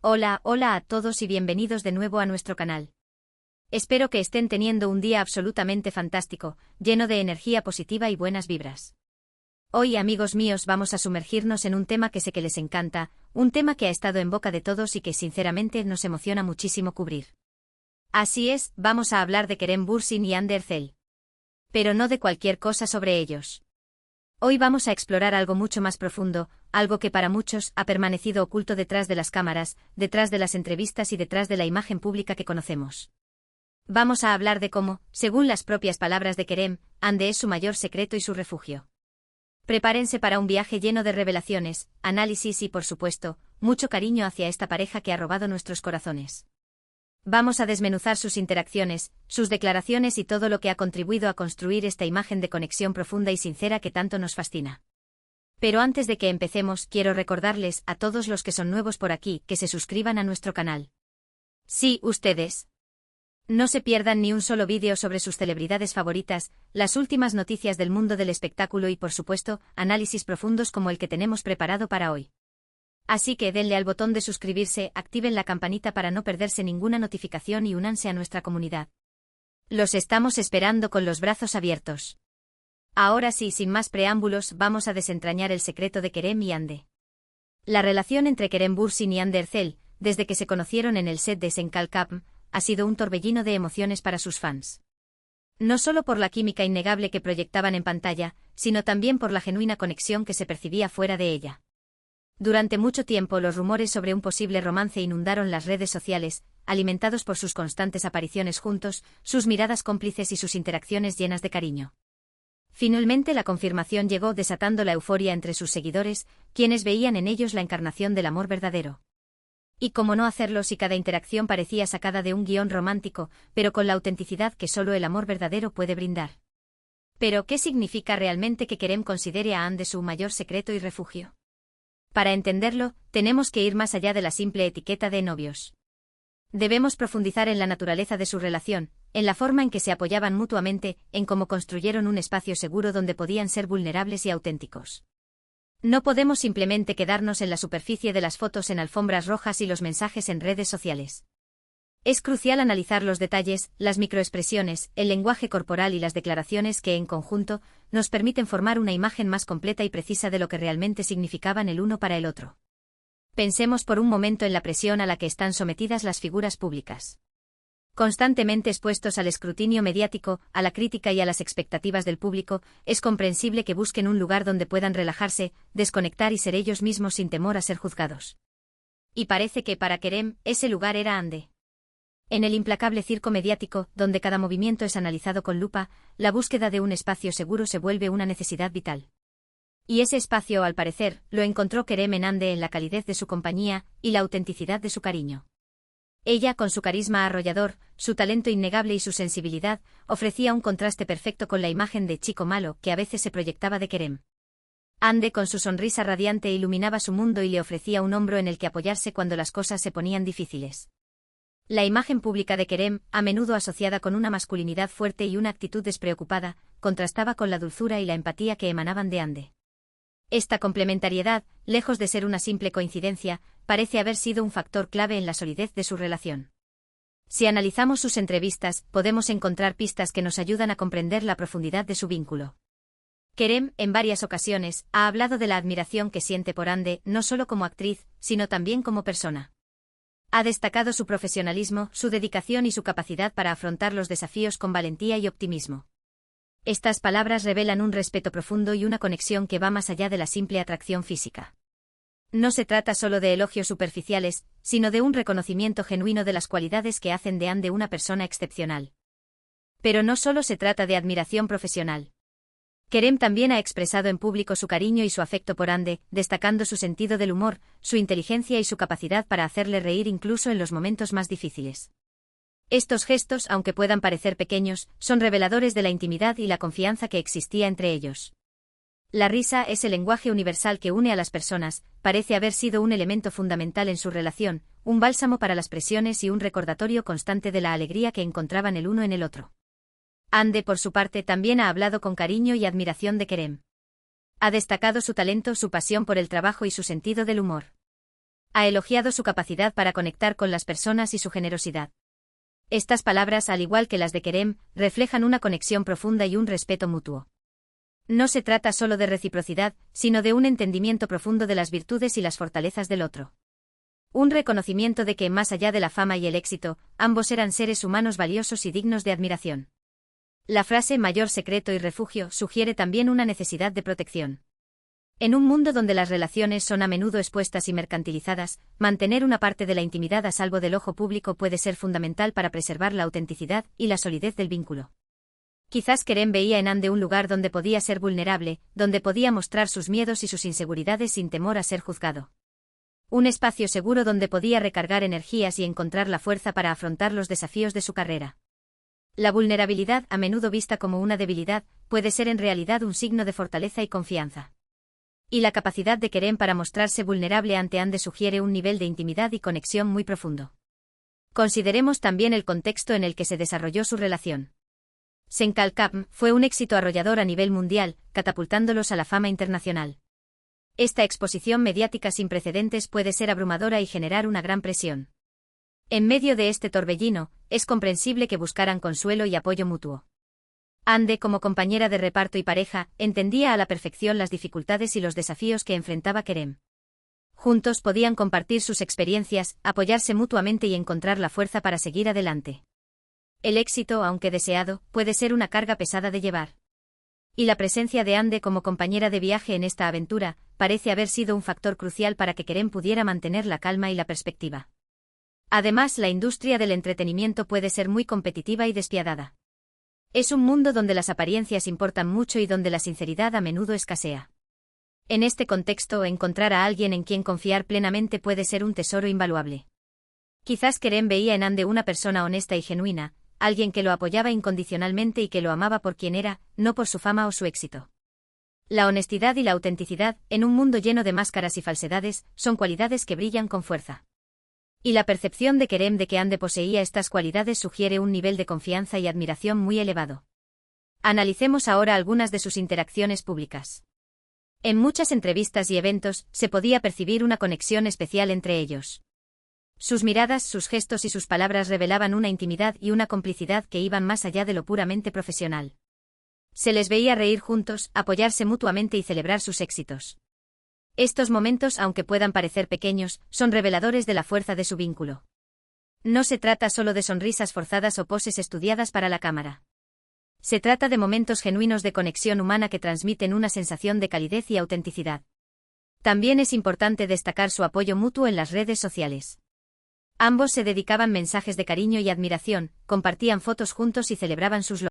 Hola, hola a todos y bienvenidos de nuevo a nuestro canal. Espero que estén teniendo un día absolutamente fantástico, lleno de energía positiva y buenas vibras. Hoy, amigos míos, vamos a sumergirnos en un tema que sé que les encanta, un tema que ha estado en boca de todos y que sinceramente nos emociona muchísimo cubrir. Así es, vamos a hablar de Kerem Bürsin y Hande Erçel. Pero no de cualquier cosa sobre ellos. Hoy vamos a explorar algo mucho más profundo, algo que para muchos ha permanecido oculto detrás de las cámaras, detrás de las entrevistas y detrás de la imagen pública que conocemos. Vamos a hablar de cómo, según las propias palabras de Kerem, Hande es su mayor secreto y su refugio. Prepárense para un viaje lleno de revelaciones, análisis y, por supuesto, mucho cariño hacia esta pareja que ha robado nuestros corazones. Vamos a desmenuzar sus interacciones, sus declaraciones y todo lo que ha contribuido a construir esta imagen de conexión profunda y sincera que tanto nos fascina. Pero antes de que empecemos, quiero recordarles a todos los que son nuevos por aquí que se suscriban a nuestro canal. Sí, ustedes. No se pierdan ni un solo vídeo sobre sus celebridades favoritas, las últimas noticias del mundo del espectáculo y, por supuesto, análisis profundos como el que tenemos preparado para hoy. Así que denle al botón de suscribirse, activen la campanita para no perderse ninguna notificación y únanse a nuestra comunidad. Los estamos esperando con los brazos abiertos. Ahora sí, sin más preámbulos, vamos a desentrañar el secreto de Kerem y Hande. La relación entre Kerem Bürsin y Hande Erçel, desde que se conocieron en el set de Sen Kalkapm, ha sido un torbellino de emociones para sus fans. No solo por la química innegable que proyectaban en pantalla, sino también por la genuina conexión que se percibía fuera de ella. Durante mucho tiempo los rumores sobre un posible romance inundaron las redes sociales, alimentados por sus constantes apariciones juntos, sus miradas cómplices y sus interacciones llenas de cariño. Finalmente la confirmación llegó desatando la euforia entre sus seguidores, quienes veían en ellos la encarnación del amor verdadero. Y cómo no hacerlo si cada interacción parecía sacada de un guión romántico, pero con la autenticidad que solo el amor verdadero puede brindar. Pero, ¿qué significa realmente que Kerem considere a Hande su mayor secreto y refugio? Para entenderlo, tenemos que ir más allá de la simple etiqueta de novios. Debemos profundizar en la naturaleza de su relación, en la forma en que se apoyaban mutuamente, en cómo construyeron un espacio seguro donde podían ser vulnerables y auténticos. No podemos simplemente quedarnos en la superficie de las fotos en alfombras rojas y los mensajes en redes sociales. Es crucial analizar los detalles, las microexpresiones, el lenguaje corporal y las declaraciones que, en conjunto, nos permiten formar una imagen más completa y precisa de lo que realmente significaban el uno para el otro. Pensemos por un momento en la presión a la que están sometidas las figuras públicas. Constantemente expuestos al escrutinio mediático, a la crítica y a las expectativas del público, es comprensible que busquen un lugar donde puedan relajarse, desconectar y ser ellos mismos sin temor a ser juzgados. Y parece que para Kerem, ese lugar era Hande. En el implacable circo mediático, donde cada movimiento es analizado con lupa, la búsqueda de un espacio seguro se vuelve una necesidad vital. Y ese espacio, al parecer, lo encontró Kerem en Hande en la calidez de su compañía y la autenticidad de su cariño. Ella, con su carisma arrollador, su talento innegable y su sensibilidad, ofrecía un contraste perfecto con la imagen de chico malo que a veces se proyectaba de Kerem. Hande, con su sonrisa radiante, iluminaba su mundo y le ofrecía un hombro en el que apoyarse cuando las cosas se ponían difíciles. La imagen pública de Kerem, a menudo asociada con una masculinidad fuerte y una actitud despreocupada, contrastaba con la dulzura y la empatía que emanaban de Hande. Esta complementariedad, lejos de ser una simple coincidencia, parece haber sido un factor clave en la solidez de su relación. Si analizamos sus entrevistas, podemos encontrar pistas que nos ayudan a comprender la profundidad de su vínculo. Kerem, en varias ocasiones, ha hablado de la admiración que siente por Hande, no solo como actriz, sino también como persona. Ha destacado su profesionalismo, su dedicación y su capacidad para afrontar los desafíos con valentía y optimismo. Estas palabras revelan un respeto profundo y una conexión que va más allá de la simple atracción física. No se trata solo de elogios superficiales, sino de un reconocimiento genuino de las cualidades que hacen de Hande una persona excepcional. Pero no solo se trata de admiración profesional. Kerem también ha expresado en público su cariño y su afecto por Hande, destacando su sentido del humor, su inteligencia y su capacidad para hacerle reír incluso en los momentos más difíciles. Estos gestos, aunque puedan parecer pequeños, son reveladores de la intimidad y la confianza que existía entre ellos. La risa es el lenguaje universal que une a las personas, parece haber sido un elemento fundamental en su relación, un bálsamo para las presiones y un recordatorio constante de la alegría que encontraban el uno en el otro. Hande, por su parte, también ha hablado con cariño y admiración de Kerem. Ha destacado su talento, su pasión por el trabajo y su sentido del humor. Ha elogiado su capacidad para conectar con las personas y su generosidad. Estas palabras, al igual que las de Kerem, reflejan una conexión profunda y un respeto mutuo. No se trata solo de reciprocidad, sino de un entendimiento profundo de las virtudes y las fortalezas del otro. Un reconocimiento de que, más allá de la fama y el éxito, ambos eran seres humanos valiosos y dignos de admiración. La frase mayor secreto y refugio sugiere también una necesidad de protección. En un mundo donde las relaciones son a menudo expuestas y mercantilizadas, mantener una parte de la intimidad a salvo del ojo público puede ser fundamental para preservar la autenticidad y la solidez del vínculo. Quizás Kerem veía en Hande un lugar donde podía ser vulnerable, donde podía mostrar sus miedos y sus inseguridades sin temor a ser juzgado. Un espacio seguro donde podía recargar energías y encontrar la fuerza para afrontar los desafíos de su carrera. La vulnerabilidad, a menudo vista como una debilidad, puede ser en realidad un signo de fortaleza y confianza. Y la capacidad de Kerem para mostrarse vulnerable ante Hande sugiere un nivel de intimidad y conexión muy profundo. Consideremos también el contexto en el que se desarrolló su relación. Senkalkam fue un éxito arrollador a nivel mundial, catapultándolos a la fama internacional. Esta exposición mediática sin precedentes puede ser abrumadora y generar una gran presión. En medio de este torbellino, es comprensible que buscaran consuelo y apoyo mutuo. Hande, como compañera de reparto y pareja, entendía a la perfección las dificultades y los desafíos que enfrentaba Kerem. Juntos podían compartir sus experiencias, apoyarse mutuamente y encontrar la fuerza para seguir adelante. El éxito, aunque deseado, puede ser una carga pesada de llevar. Y la presencia de Hande como compañera de viaje en esta aventura parece haber sido un factor crucial para que Kerem pudiera mantener la calma y la perspectiva. Además, la industria del entretenimiento puede ser muy competitiva y despiadada. Es un mundo donde las apariencias importan mucho y donde la sinceridad a menudo escasea. En este contexto, encontrar a alguien en quien confiar plenamente puede ser un tesoro invaluable. Quizás Kerem veía en Hande una persona honesta y genuina, alguien que lo apoyaba incondicionalmente y que lo amaba por quien era, no por su fama o su éxito. La honestidad y la autenticidad, en un mundo lleno de máscaras y falsedades, son cualidades que brillan con fuerza. Y la percepción de Kerem de que Hande poseía estas cualidades sugiere un nivel de confianza y admiración muy elevado. Analicemos ahora algunas de sus interacciones públicas. En muchas entrevistas y eventos, se podía percibir una conexión especial entre ellos. Sus miradas, sus gestos y sus palabras revelaban una intimidad y una complicidad que iban más allá de lo puramente profesional. Se les veía reír juntos, apoyarse mutuamente y celebrar sus éxitos. Estos momentos, aunque puedan parecer pequeños, son reveladores de la fuerza de su vínculo. No se trata solo de sonrisas forzadas o poses estudiadas para la cámara. Se trata de momentos genuinos de conexión humana que transmiten una sensación de calidez y autenticidad. También es importante destacar su apoyo mutuo en las redes sociales. Ambos se dedicaban mensajes de cariño y admiración, compartían fotos juntos y celebraban sus logros.